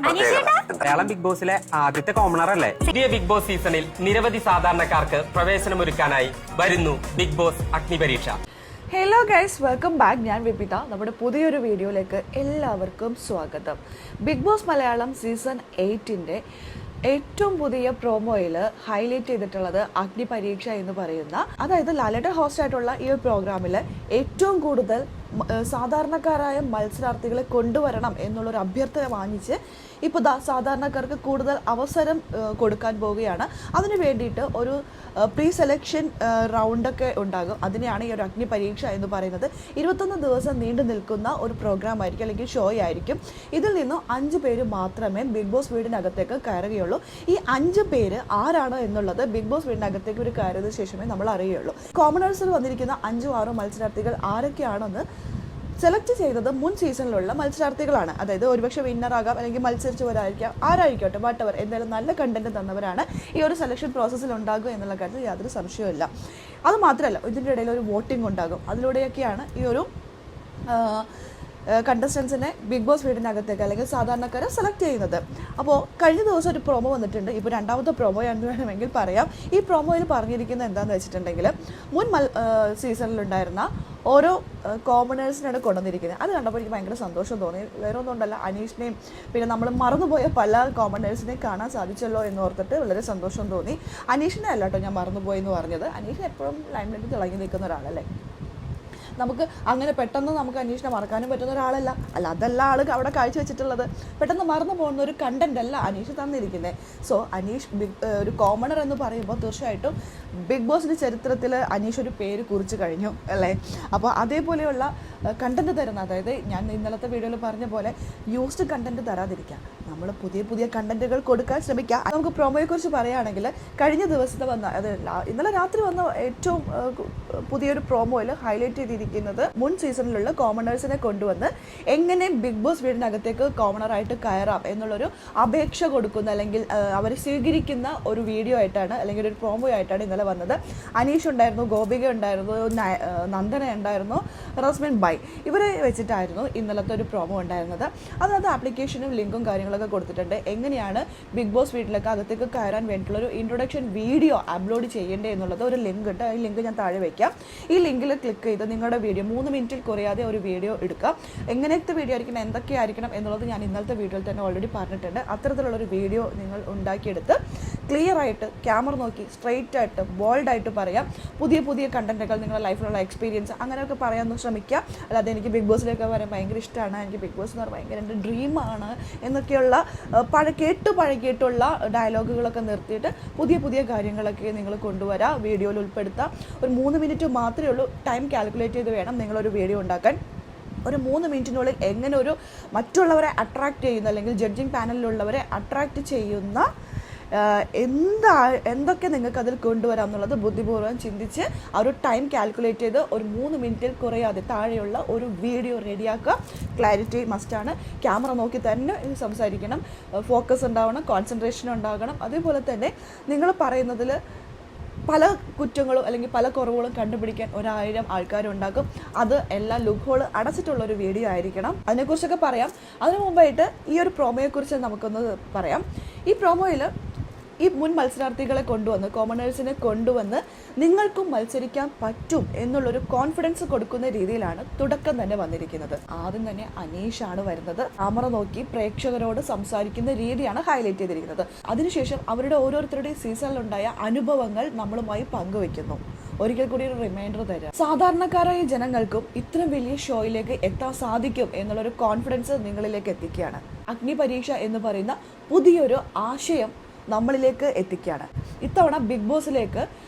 Malayalam big ബോസിലെ ആദ്യത്തെ commoner അല്ലേ? പുതിയ ബിഗ് ബോസ് സീസണിൽ നിരവധി സാധാരണക്കാർക്ക് പ്രവേശനമൊരുക്കാനായി വരുന്നു Bigg Boss Agnipareeksha. Hello guys, welcome back. ഞാൻ വിപിത. നമ്മുടെ പുതിയൊരു വീഡിയോയിലേക്ക് എല്ലാവർക്കും സ്വാഗതം. ബിഗ് ബോസ് മലയാളം സീസൺ 8-ന്റെ ഏറ്റവും പുതിയ പ്രോമോയിൽ ഹൈലൈറ്റ് ചെയ്തിട്ടുള്ളത് അഗ്നിപരീക്ഷ എന്ന് പറയുന്ന, അതായത് ലാലേട്ടൻ ഹോസ്റ്റ് ആയിട്ടുള്ള ഈ ഒരു പ്രോഗ്രാമിൽ ഏറ്റവും കൂടുതൽ സാധാരണക്കാരായ മത്സരാർത്ഥികളെ കൊണ്ടുവരണം എന്നുള്ളൊരു അഭ്യർത്ഥന വാങ്ങിച്ച് ഇപ്പോൾ സാധാരണക്കാർക്ക് കൂടുതൽ അവസരം കൊടുക്കാൻ പോവുകയാണ്. അതിന് വേണ്ടിയിട്ട് ഒരു പ്രീ സെലക്ഷൻ റൗണ്ടൊക്കെ ഉണ്ടാകും. അതിനെയാണ് ഈ ഒരു അഗ്നിപരീക്ഷ എന്ന് പറയുന്നത്. 21 ദിവസം നീണ്ടു നിൽക്കുന്ന ഒരു പ്രോഗ്രാം ആയിരിക്കും, അല്ലെങ്കിൽ ഷോ ആയിരിക്കും. ഇതിൽ നിന്നും 5 പേര് മാത്രമേ ബിഗ് ബോസ് വീടിനകത്തേക്ക് കയറുകയുള്ളൂ. ഈ 5 പേര് ആരാണ് എന്നുള്ളത് ബിഗ് ബോസ് വീടിനകത്തേക്ക് ഒരു കയറിയതിനു ശേഷമേ നമ്മൾ അറിയുകയുള്ളൂ. കോമണേഴ്സിൽ വന്നിരിക്കുന്ന 5-6 മത്സരാർത്ഥികൾ ആരൊക്കെയാണെന്ന് സെലക്ട് ചെയ്തത് മുൻ സീസണിലുള്ള മത്സരാർത്ഥികളാണ്. അതായത് ഒരുപക്ഷെ വിന്നറാകാം, അല്ലെങ്കിൽ മത്സരിച്ചവരായിരിക്കാം, ആരായിരിക്കട്ടെ, വാട്ടവർ, എന്തായാലും നല്ല കണ്ടന്റ് തന്നവരാണ് ഈ ഒരു സെലക്ഷൻ പ്രോസസ്സിൽ ഉണ്ടാകുക എന്നുള്ള കാര്യത്തിൽ യാതൊരു സംശയവുമില്ല. അതുമാത്രമല്ല, ഇതിൻ്റെ ഇടയിൽ ഒരു വോട്ടിംഗ് ഉണ്ടാകും. അതിലൂടെയൊക്കെയാണ് ഈ ഒരു കണ്ടസ്റ്റൻസിനെ ബിഗ് ബോസ് വീടിനകത്തേക്ക് അല്ലെങ്കിൽ സാധാരണക്കാരെ സെലക്ട് ചെയ്യുന്നത്. അപ്പോൾ കഴിഞ്ഞ ദിവസം ഒരു പ്രോമോ വന്നിട്ടുണ്ട്. ഇപ്പോൾ രണ്ടാമത്തെ പ്രോമോ എന്ന് വേണമെങ്കിൽ പറയാം. ഈ പ്രോമോയിൽ പറഞ്ഞിരിക്കുന്നത് എന്താണെന്ന് വെച്ചിട്ടുണ്ടെങ്കിൽ, മുൻ സീസണിലുണ്ടായിരുന്ന ഓരോ കോമണേഴ്സിനാണ് കൊണ്ടുവന്നിരിക്കുന്നത്. അത് കണ്ടപ്പോൾ എനിക്ക് ഭയങ്കര സന്തോഷം തോന്നി. വേറെ ഒന്നും ഉണ്ടല്ല, അനീഷിനെയും പിന്നെ നമ്മൾ മറന്നുപോയ പല കോമണേഴ്സിനെയും കാണാൻ സാധിച്ചല്ലോ എന്ന് ഓർത്തിട്ട് വളരെ സന്തോഷം തോന്നി. അനീഷിനെ അല്ല കേട്ടോ ഞാൻ മറന്നുപോയി എന്ന് പറഞ്ഞത്. അനീഷിനെ എപ്പോഴും ലൈംലൈറ്റിൽ തിളങ്ങി നിൽക്കുന്ന ഒരാളല്ലേ. നമുക്ക് അങ്ങനെ പെട്ടെന്ന് നമുക്ക് അന്വേഷണം മറക്കാനും പറ്റുന്ന ഒരാളല്ല. അതല്ല ആൾ അവിടെ കാഴ്ചവെച്ചിട്ടുള്ളത്. പെട്ടെന്ന് മറന്നു പോകുന്ന ഒരു കണ്ടന്റ് അല്ല അനീഷ് തന്നിരിക്കുന്നത്. സോ അനീഷ് ഒരു കോമണർ എന്ന് പറയുമ്പോൾ തീർച്ചയായിട്ടും ബിഗ് ബോസിൻ്റെ ചരിത്രത്തിൽ അനീഷ് ഒരു പേര് കുറിച്ച് കഴിഞ്ഞു അല്ലേ. അപ്പോൾ അതേപോലെയുള്ള കണ്ടന്റ് തരുന്ന, അതായത് ഞാൻ ഇന്നലത്തെ വീഡിയോയിൽ പറഞ്ഞ പോലെ യൂസ്ഡ് കണ്ടന്റ് തരാതിരിക്കുക, നമ്മൾ പുതിയ കണ്ടന്റുകൾ കൊടുക്കാൻ ശ്രമിക്കുക. നമുക്ക് പ്രോമോയെക്കുറിച്ച് പറയുകയാണെങ്കിൽ, കഴിഞ്ഞ ദിവസത്തെ ഇന്നലെ രാത്രി വന്ന ഏറ്റവും പുതിയൊരു പ്രോമോയിൽ ഹൈലൈറ്റ് ചെയ്തിരിക്കുന്നത് മുൻ സീസണിലുള്ള കോമണേഴ്സിനെ കൊണ്ടുവന്ന് എങ്ങനെ ബിഗ് ബോസ് വീടിനകത്തേക്ക് കോമണറായിട്ട് കയറാം എന്നുള്ളൊരു അപേക്ഷ കൊടുക്കുന്ന, അല്ലെങ്കിൽ അവർ സ്വീകരിക്കുന്ന ഒരു വീഡിയോ ആയിട്ടാണ്, അല്ലെങ്കിൽ ഒരു പ്രോമോ ആയിട്ടാണ് ഇന്നലെ വന്നത്. അനീഷ് ഉണ്ടായിരുന്നു, ഗോപിക ഉണ്ടായിരുന്നു, നന്ദന ഉണ്ടായിരുന്നു, റസ്മിൻ ബൈ, ഇവരെ വെച്ചിട്ടായിരുന്നു ഇന്നലത്തെ ഒരു പ്രോമോ ഉണ്ടായിരുന്നത്. അതായത് ആപ്ലിക്കേഷനും ലിങ്കും കാര്യങ്ങളൊക്കെ കൊടുത്തിട്ടുണ്ട്. എങ്ങനെയാണ് ബിഗ് ബോസ് വീട്ടിലേക്ക് അകത്തേക്ക് കയറാൻ വേണ്ടിയിട്ടുള്ളൊരു ഇൻട്രൊഡക്ഷൻ വീഡിയോ അപ്ലോഡ് ചെയ്യേണ്ടത് എന്നുള്ളത് ഒരു ലിങ്ക് ഉണ്ട്. ഈ ലിങ്ക് ഞാൻ താഴെ വയ്ക്കാം. ഈ ലിങ്കിൽ ക്ലിക്ക് ചെയ്ത് നിങ്ങളുടെ വീഡിയോ 3 മിനിറ്റിൽ കുറയാതെ ഒരു വീഡിയോ എടുക്കുക. എങ്ങനത്തെ വീഡിയോ ആയിരിക്കണം, എന്തൊക്കെയായിരിക്കണം എന്നുള്ളത് ഞാൻ ഇന്നലത്തെ വീഡിയോയിൽ തന്നെ ഓൾറെഡി പറഞ്ഞിട്ടുണ്ട്. അത്തരത്തിലുള്ളൊരു വീഡിയോ നിങ്ങൾ ഉണ്ടാക്കിയെടുത്ത് ക്ലിയർ ആയിട്ട് ക്യാമറ നോക്കി സ്ട്രെയിറ്റ് ആയിട്ട് ബോൾഡായിട്ട് പറയാം. പുതിയ കണ്ടന്റുകൾ, നിങ്ങളുടെ ലൈഫിലുള്ള എക്സ്പീരിയൻസ്, അങ്ങനെയൊക്കെ പറയാൻ ശ്രമിക്കുക. അല്ലാതെ എനിക്ക് ബിഗ് ബോസിലേക്ക് വരാൻ ഭയങ്കര ഇഷ്ടമാണ്, എനിക്ക് ബിഗ് ബോസ് എന്ന് പറഞ്ഞാൽ ഭയങ്കര എൻ്റെ ഡ്രീമാണ് എന്നൊക്കെയുള്ള പഴകിയിട്ടുള്ള ഡയലോഗുകളൊക്കെ നിർത്തിയിട്ട് പുതിയ കാര്യങ്ങളൊക്കെ നിങ്ങൾ കൊണ്ടുവരാം, വീഡിയോയിൽ ഉൾപ്പെടുത്താം. ഒരു 3 മിനിറ്റ് മാത്രമേ ഉള്ളൂ. ടൈം കാൽക്കുലേറ്റ് ചെയ്ത് വേണം നിങ്ങളൊരു വീഡിയോ ഉണ്ടാക്കാൻ. ഒരു 3 മിനിറ്റിനുള്ളിൽ എങ്ങനെ ഒരു മറ്റുള്ളവരെ അട്രാക്റ്റ് ചെയ്യുന്ന, അല്ലെങ്കിൽ ജഡ്ജിങ് പാനലിലുള്ളവരെ അട്രാക്റ്റ് ചെയ്യുന്ന എന്തൊക്കെ നിങ്ങൾക്ക് അതിൽ കൊണ്ടുവരാം എന്നുള്ളത് ബുദ്ധിപൂർവ്വം ചിന്തിച്ച് ആ ഒരു ടൈം കാൽക്കുലേറ്റ് ചെയ്ത് ഒരു 3 മിനിറ്റിൽ കുറയാതെ താഴെയുള്ള ഒരു വീഡിയോ റെഡിയാക്കുക. ക്ലാരിറ്റി മസ്റ്റാണ്. ക്യാമറ നോക്കി തന്നെ സംസാരിക്കണം, ഫോക്കസ് ഉണ്ടാവണം, കോൺസെൻട്രേഷൻ ഉണ്ടാകണം. അതേപോലെ തന്നെ നിങ്ങൾ പറയുന്നതിൽ പല കുറ്റങ്ങളും അല്ലെങ്കിൽ പല കുറവുകളും കണ്ടുപിടിക്കാൻ 1000 ആൾക്കാരുണ്ടാകും. അത് എല്ലാ ലുക്ക് ഹോൾ അടച്ചിട്ടുള്ളൊരു വീഡിയോ ആയിരിക്കണം. അതിനെക്കുറിച്ചൊക്കെ പറയാം. അതിനു മുമ്പായിട്ട് ഈ ഒരു പ്രോമോയെക്കുറിച്ച് നമുക്കൊന്ന് പറയാം. ഈ പ്രോമോയിൽ ഈ മുൻ മത്സരാർത്ഥികളെ കൊണ്ടുവന്ന്, കോമണേഴ്സിനെ കൊണ്ടുവന്ന് നിങ്ങൾക്കും മത്സരിക്കാൻ പറ്റും എന്നുള്ളൊരു കോൺഫിഡൻസ് കൊടുക്കുന്ന രീതിയിലാണ് തുടക്കം തന്നെ വന്നിരിക്കുന്നത്. ആദ്യം തന്നെ അനീഷാണ് വരുന്നത്. ക്യാമറ നോക്കി പ്രേക്ഷകരോട് സംസാരിക്കുന്ന രീതിയാണ് ഹൈലൈറ്റ് ചെയ്തിരിക്കുന്നത്. അതിനുശേഷം അവരുടെ ഓരോരുത്തരുടെയും സീസണിലുണ്ടായ അനുഭവങ്ങൾ നമ്മളുമായി പങ്കുവെക്കുന്നു. ഒരിക്കൽ കൂടി ഒരു റിമൈൻഡർ തരാം. സാധാരണക്കാരായ ജനങ്ങൾക്കും ഇത്രയും വലിയ ഷോയിലേക്ക് എത്താൻ സാധിക്കും എന്നുള്ളൊരു കോൺഫിഡൻസ് നിങ്ങളിലേക്ക് എത്തിക്കുകയാണ്. അഗ്നിപരീക്ഷ എന്ന് പറയുന്ന പുതിയൊരു ആശയം നമ്മളിലേക്ക് എത്തിക്കുകയാണ്. ഇത്തവണ ബിഗ് ബോസിലേക്ക്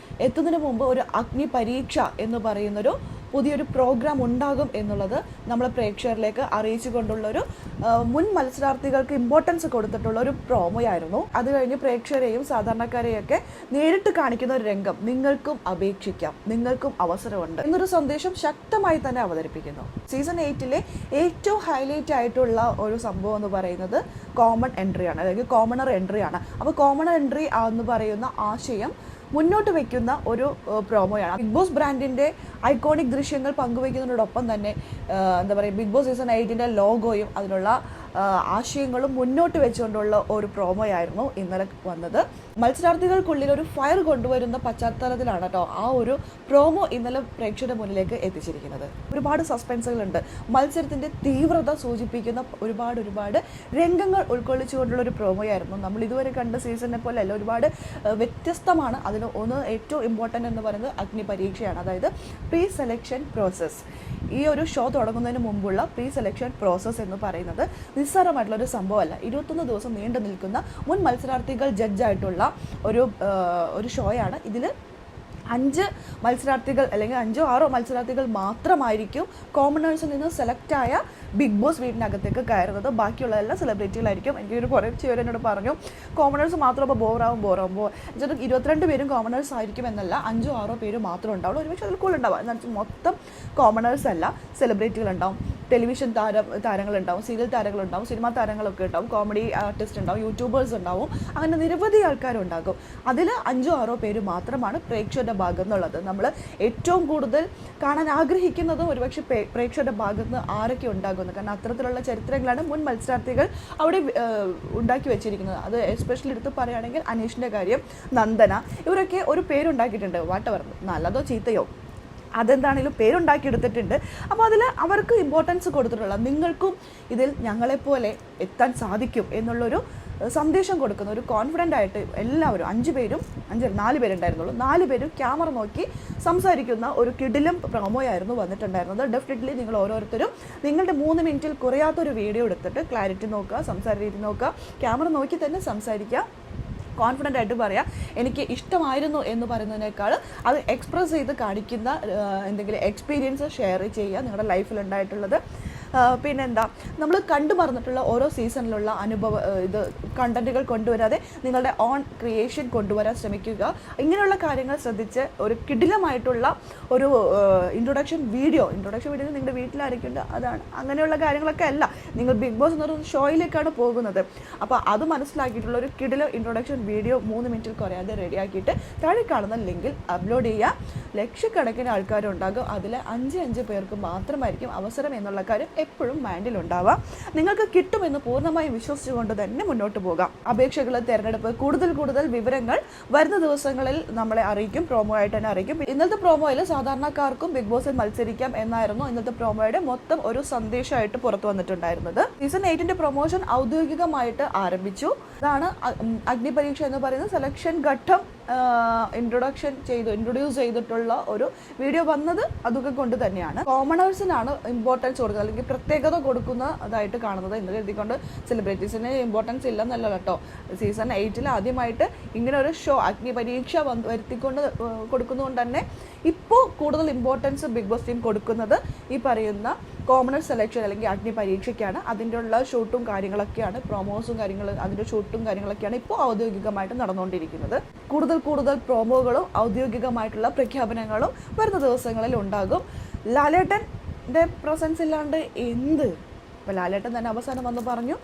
എത്തുന്നതിന് മുമ്പ് ഒരു അഗ്നിപരീക്ഷ എന്ന് പറയുന്നൊരു പുതിയൊരു പ്രോഗ്രാം ഉണ്ടാകും എന്നുള്ളത് നമ്മൾ പ്രേക്ഷകരിലേക്ക് അറിയിച്ചു കൊണ്ടുള്ളൊരു മുൻ മത്സരാർത്ഥികൾക്ക് ഇമ്പോർട്ടൻസ് കൊടുത്തിട്ടുള്ള ഒരു പ്രോമോയായിരുന്നു. അത് കഴിഞ്ഞ് പ്രേക്ഷകരെയും സാധാരണക്കാരെയൊക്കെ നേരിട്ട് കാണിക്കുന്ന ഒരു രംഗം, നിങ്ങൾക്കും അപേക്ഷിക്കാം, നിങ്ങൾക്കും അവസരമുണ്ട് എന്നൊരു സന്ദേശം ശക്തമായി തന്നെ അവതരിപ്പിക്കുന്നു. സീസൺ 8-ലെ ഏറ്റവും ഹൈലൈറ്റ് ആയിട്ടുള്ള ഒരു സംഭവം എന്ന് പറയുന്നത് കോമൺ എൻട്രിയാണ്, അല്ലെങ്കിൽ കോമണർ എൻട്രിയാണ്. അപ്പോൾ കോമണർ എൻട്രി എന്ന് പറയുന്ന ആശയം മുന്നോട്ട് വയ്ക്കുന്ന ഒരു പ്രോമോയാണ്. ബിഗ് ബോസ് ബ്രാൻഡിൻ്റെ ഐക്കോണിക് ദൃശ്യങ്ങൾ പങ്കുവയ്ക്കുന്നതിനോടൊപ്പം തന്നെ എന്താ പറയുക, ബിഗ് ബോസ് സീസൺ 8-ന്റെ ലോഗോയും അതിനുള്ള ആശയങ്ങളും മുന്നോട്ട് വെച്ചുകൊണ്ടുള്ള ഒരു പ്രോമോയായിരുന്നു ഇന്നലെ വന്നത്. മത്സരാർത്ഥികൾക്കുള്ളിൽ ഒരു ഫയർ കൊണ്ടുവരുന്ന പശ്ചാത്തലത്തിലാണ് കേട്ടോ ആ ഒരു പ്രോമോ ഇന്നലെ പ്രേക്ഷകരുടെ മുന്നിലേക്ക് എത്തിച്ചിരിക്കുന്നത്. ഒരുപാട് സസ്പെൻസുകളുണ്ട്. മത്സരത്തിൻ്റെ തീവ്രത സൂചിപ്പിക്കുന്ന ഒരുപാട് രംഗങ്ങൾ ഉൾക്കൊള്ളിച്ചുകൊണ്ടുള്ള ഒരു പ്രോമോയായിരുന്നു. നമ്മൾ ഇതുവരെ കണ്ട സീസണിനെ പോലെ അല്ല, ഒരുപാട് വ്യത്യസ്തമാണ്. അതിന് ഒന്ന് ഏറ്റവും ഇമ്പോർട്ടൻ്റ് എന്ന് പറയുന്നത് അഗ്നി പരീക്ഷയാണ്. അതായത് പ്രീ സെലക്ഷൻ പ്രോസസ്സ്. ഈ ഒരു ഷോ തുടങ്ങുന്നതിന് മുമ്പുള്ള പ്രീ സെലക്ഷൻ പ്രോസസ്സ് എന്ന് പറയുന്നത് നിസ്സാരമായിട്ടുള്ളൊരു സംഭവമല്ല. 21 ദിവസം നീണ്ടു നിൽക്കുന്ന മുൻ മത്സരാർത്ഥികൾ ജഡ്ജായിട്ടുള്ള ഒരു ഷോയാണ്. ഇതിൽ 5 മത്സരാർത്ഥികൾ അല്ലെങ്കിൽ 5 or 6 മത്സരാർത്ഥികൾ മാത്രമായിരിക്കും കോമണേഴ്സിൽ നിന്ന് സെലക്റ്റായ ബിഗ് ബോസ് വീടിനകത്തേക്ക് കയറുന്നത്. ബാക്കിയുള്ളതെല്ലാം സെലിബ്രിറ്റികളായിരിക്കും. എനിക്കൊരു കുറച്ച് പേര് എന്നോട് പറഞ്ഞു കോമണേഴ്സ് മാത്രം അപ്പോൾ ബോറാകുമ്പോൾ 22 പേരും കോമണേഴ്സ് ആയിരിക്കും എന്നല്ല, 5 or 6 പേര് മാത്രം ഉണ്ടാവുള്ളൂ. ഒരുപക്ഷെ അതിൽ കൂടുതൽ ഉണ്ടാവുക എന്നാൽ മൊത്തം കോമണേഴ്സ് അല്ല, സെലിബ്രിറ്റികളുണ്ടാവും, ടെലിവിഷൻ താരങ്ങളുണ്ടാവും, സീരിയൽ താരങ്ങളുണ്ടാവും, സിനിമാ താരങ്ങളൊക്കെ ഉണ്ടാവും, കോമഡി ആർട്ടിസ്റ്റ് ഉണ്ടാവും, യൂട്യൂബേഴ്സ് ഉണ്ടാവും, അങ്ങനെ നിരവധി ആൾക്കാരുണ്ടാകും. അതിൽ 5 or 6 പേര് മാത്രമാണ് പ്രേക്ഷകരുടെ ഭാഗത്ത് നിന്നുള്ളത്. നമ്മൾ ഏറ്റവും കൂടുതൽ കാണാൻ ആഗ്രഹിക്കുന്നതും ഒരുപക്ഷെ പ്രേക്ഷകരുടെ ഭാഗത്ത് നിന്ന് ആരൊക്കെ ഉണ്ടാകുന്നത്. കാരണം അത്തരത്തിലുള്ള ചരിത്രങ്ങളാണ് മുൻ മത്സരാർത്ഥികൾ അവിടെ ഉണ്ടാക്കി വെച്ചിരിക്കുന്നത്. അത് എസ്പെഷ്യലി എടുത്ത് പറയുകയാണെങ്കിൽ അനീഷിൻ്റെ കാര്യം, നന്ദന, ഇവരൊക്കെ ഒരു പേരുണ്ടാക്കിയിട്ടുണ്ട്. വാട്ടവർ നല്ലതോ ചീത്തയോ അതെന്താണെങ്കിലും പേരുണ്ടാക്കിയെടുത്തിട്ടുണ്ട്. അപ്പോൾ അതിൽ അവർക്ക് ഇമ്പോർട്ടൻസ് കൊടുത്തിട്ടുള്ള നിങ്ങൾക്കും ഇതിൽ ഞങ്ങളെപ്പോലെ എത്താൻ സാധിക്കും എന്നുള്ളൊരു സന്ദേശം കൊടുക്കുന്ന ഒരു കോൺഫിഡൻ്റ് ആയിട്ട് എല്ലാവരും 4 പേരുണ്ടായിരുന്നുള്ളൂ, 4 പേരും ക്യാമറ നോക്കി സംസാരിക്കുന്ന ഒരു കിടിലം പ്രൊമോയായിരുന്നു വന്നിട്ടുണ്ടായിരുന്നത്. ഡെഫിനറ്റ്ലി നിങ്ങൾ ഓരോരുത്തരും നിങ്ങളുടെ 3 മിനിറ്റിൽ കുറയാത്തൊരു വീഡിയോ എടുത്തിട്ട് ക്ലാരിറ്റി നോക്കുക, സംസാര രീതി നോക്കുക, ക്യാമറ നോക്കി തന്നെ സംസാരിക്കുക, കോൺഫിഡൻ്റ് ആയിട്ട് പറയാം. എനിക്ക് ഇഷ്ടമായിരുന്നു എന്ന് പറയുന്നതിനേക്കാൾ അത് എക്സ്പ്രസ് ചെയ്ത് കാണിക്കുന്ന എന്തെങ്കിലും എക്സ്പീരിയൻസ് ഷെയർ ചെയ്യുക നിങ്ങളുടെ ലൈഫിൽ ഉണ്ടായിട്ടുള്ളത്. പിന്നെന്താ, നമ്മൾ കണ്ടു മറന്നിട്ടുള്ള ഓരോ സീസണിലുള്ള കണ്ടന്റുകൾ കൊണ്ടുവരാതെ നിങ്ങളുടെ ഓൺ ക്രിയേഷൻ കൊണ്ടുവരാൻ ശ്രമിക്കുക. ഇങ്ങനെയുള്ള കാര്യങ്ങൾ ശ്രദ്ധിച്ച് ഒരു കിടിലമായിട്ടുള്ള ഒരു ഇൻട്രൊഡക്ഷൻ വീഡിയോ നിങ്ങളുടെ വീട്ടിലായിരിക്കുന്നുണ്ട്, അതാണ് അങ്ങനെയുള്ള കാര്യങ്ങളൊക്കെ അല്ല. നിങ്ങൾ ബിഗ് ബോസ് എന്നൊരു ഷോയിലേക്കാണ് പോകുന്നത്. അപ്പോൾ അത് മനസ്സിലാക്കിയിട്ടുള്ള ഒരു കിടിലം ഇൻട്രൊഡക്ഷൻ വീഡിയോ 3 മിനിറ്റിൽ കുറയാതെ റെഡിയാക്കിയിട്ട് താഴെ കാണുന്ന ലിങ്കിൽ അപ്ലോഡ് ചെയ്യുക. ലക്ഷക്കണക്കിന് ആൾക്കാരുണ്ടാകും. അതിൽ 5 പേർക്ക് മാത്രമായിരിക്കും അവസരം എന്നുള്ള കാര്യം എപ്പോഴും മൈൻഡിലുണ്ടാവുക. നിങ്ങൾക്ക് കിട്ടുമെന്ന് പൂർണ്ണമായും വിശ്വസിച്ചുകൊണ്ട് തന്നെ മുന്നോട്ട് പോകാം. അപേക്ഷകൾ, തിരഞ്ഞെടുപ്പ്, കൂടുതൽ വിവരങ്ങൾ വരുന്ന ദിവസങ്ങളിൽ നമ്മളെ അറിയിക്കും, പ്രോമോ ആയിട്ട് തന്നെ അറിയിക്കും. ഇന്നത്തെ പ്രോമോയിൽ സാധാരണക്കാർക്കും ബിഗ് ബോസിൽ മത്സരിക്കാം എന്നായിരുന്നു ഇന്നത്തെ പ്രോമോയുടെ മൊത്തം ഒരു സന്ദേശമായിട്ട് പുറത്തു വന്നിട്ടുണ്ടായിരുന്നത്. സീസൺ 8ന്റെ പ്രൊമോഷൻ ഔദ്യോഗികമായിട്ട് ആരംഭിച്ചു. അതാണ് അഗ്നി പരീക്ഷ എന്ന് പറയുന്ന സെലക്ഷൻ ഘട്ടം ഇൻട്രൊഡ്യൂസ് ചെയ്തിട്ടുള്ള ഒരു വീഡിയോ വന്നത് അതൊക്കെ കൊണ്ട് തന്നെയാണ്. കോമണേഴ്സിനാണ് ഇമ്പോർട്ടൻസ് കൊടുക്കുന്നത് അല്ലെങ്കിൽ പ്രത്യേകത കൊടുക്കുന്നതായിട്ട് കാണുന്നത് എന്ന് കരുതിക്കൊണ്ട് സെലിബ്രിറ്റീസിന് ഇമ്പോർട്ടൻസ് ഇല്ലെന്നല്ല കേട്ടോ. സീസൺ 8 ആദ്യമായിട്ട് ഇങ്ങനെ ഒരു ഷോ അഗ്നി പരീക്ഷ വരുത്തിക്കൊണ്ട് കൊടുക്കുന്നതുകൊണ്ട് തന്നെ ഇപ്പോൾ കൂടുതൽ ഇമ്പോർട്ടൻസ് ബിഗ് ബോസ് ടീം കൊടുക്കുന്നത് ഈ പറയുന്ന കോമണർ സെലക്ഷൻ അല്ലെങ്കിൽ അഗ്നി പരീക്ഷയ്ക്കാണ്. അതിൻ്റെ ഉള്ള ഷൂട്ടും കാര്യങ്ങളൊക്കെയാണ്, പ്രൊമോസും അതിൻ്റെ ഷൂട്ടും കാര്യങ്ങളൊക്കെയാണ് ഇപ്പോൾ ഔദ്യോഗികമായിട്ട് നടന്നുകൊണ്ടിരിക്കുന്നത്. കൂടുതൽ പ്രോമോകളും ഔദ്യോഗികമായിട്ടുള്ള പ്രഖ്യാപനങ്ങളും വരുന്ന ദിവസങ്ങളിൽ ഉണ്ടാകും. ലാലേട്ടൻ്റെ പ്രസൻസ് ഇല്ലാണ്ട് ഇപ്പോൾ ലാലേട്ടൻ തന്നെ അവസാനം വന്ന് പറഞ്ഞു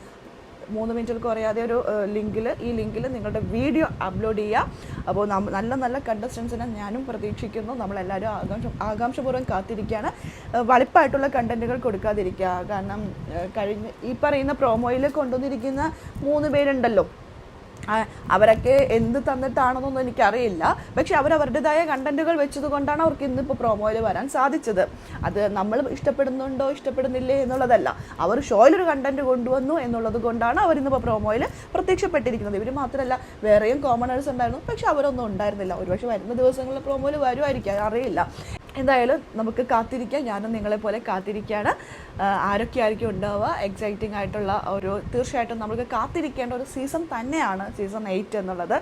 3 മിനിറ്റിൽ കുറയാതെ ഒരു ഈ ലിങ്കിൽ നിങ്ങളുടെ വീഡിയോ അപ്ലോഡ് ചെയ്യുക. അപ്പോൾ നല്ല കണ്ടസ്റ്റൻസിനെ ഞാനും പ്രതീക്ഷിക്കുന്നു. നമ്മളെല്ലാവരും ആകാംക്ഷപൂർവ്വം കാത്തിരിക്കുകയാണ്. വളിപ്പായിട്ടുള്ള കണ്ടന്റുകൾ കൊടുക്കാതിരിക്കുക. കാരണം ഈ പറയുന്ന പ്രോമോയിൽ കൊണ്ടുവന്നിരിക്കുന്ന 3 പേരുണ്ടല്ലോ, അവരൊക്കെ എന്ത് തന്നിട്ടാണെന്നൊന്നും എനിക്കറിയില്ല. പക്ഷെ അവരവരുടേതായ കണ്ടന്റുകൾ വെച്ചതുകൊണ്ടാണ് അവർക്ക് ഇന്നിപ്പോൾ പ്രോമോയിൽ വരാൻ സാധിച്ചത്. അത് നമ്മൾ ഇഷ്ടപ്പെടുന്നുണ്ടോ ഇഷ്ടപ്പെടുന്നില്ലേ എന്നുള്ളതല്ല, അവർ ഷോയിലൊരു കണ്ടന്റ് കൊണ്ടുവന്നു എന്നുള്ളത് കൊണ്ടാണ് അവരിന്നിപ്പോൾ പ്രോമോയിൽ പ്രത്യക്ഷപ്പെട്ടിരിക്കുന്നത്. ഇവർ മാത്രമല്ല വേറെയും കോമണേഴ്സ് ഉണ്ടായിരുന്നു, പക്ഷെ അവരൊന്നും ഉണ്ടായിരുന്നില്ല. ഒരുപക്ഷെ വരുന്ന ദിവസങ്ങളിൽ പ്രോമോയിൽ വരുമായിരിക്കും, അറിയില്ല. എന്തായാലും നമുക്ക് കാത്തിരിക്കാം. ഞാനും നിങ്ങളെപ്പോലെ കാത്തിരിക്കുകയാണ്. ആരൊക്കെയായിരിക്കും ഉണ്ടാവുക, എക്സൈറ്റിംഗ് ആയിട്ടുള്ള തീർച്ചയായിട്ടും നമുക്ക് കാത്തിരിക്കേണ്ട ഒരു സീസൺ തന്നെയാണ് സീസൺ 8 എന്നുള്ളത്.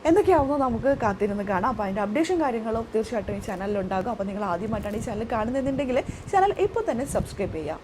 എന്തൊക്കെയാവുന്നു നമുക്ക് കാത്തിരുന്ന് കാണാം. അപ്പോൾ അതിൻ്റെ അപ്ഡേഷൻ കാര്യങ്ങളും തീർച്ചയായിട്ടും ഈ ചാനലിലുണ്ടാകും. അപ്പോൾ നിങ്ങൾ ആദ്യമായിട്ടാണ് ഈ ചാനൽ കാണുന്നതെന്നുണ്ടെങ്കിൽ ചാനൽ ഇപ്പോൾ തന്നെ സബ്സ്ക്രൈബ് ചെയ്യാം.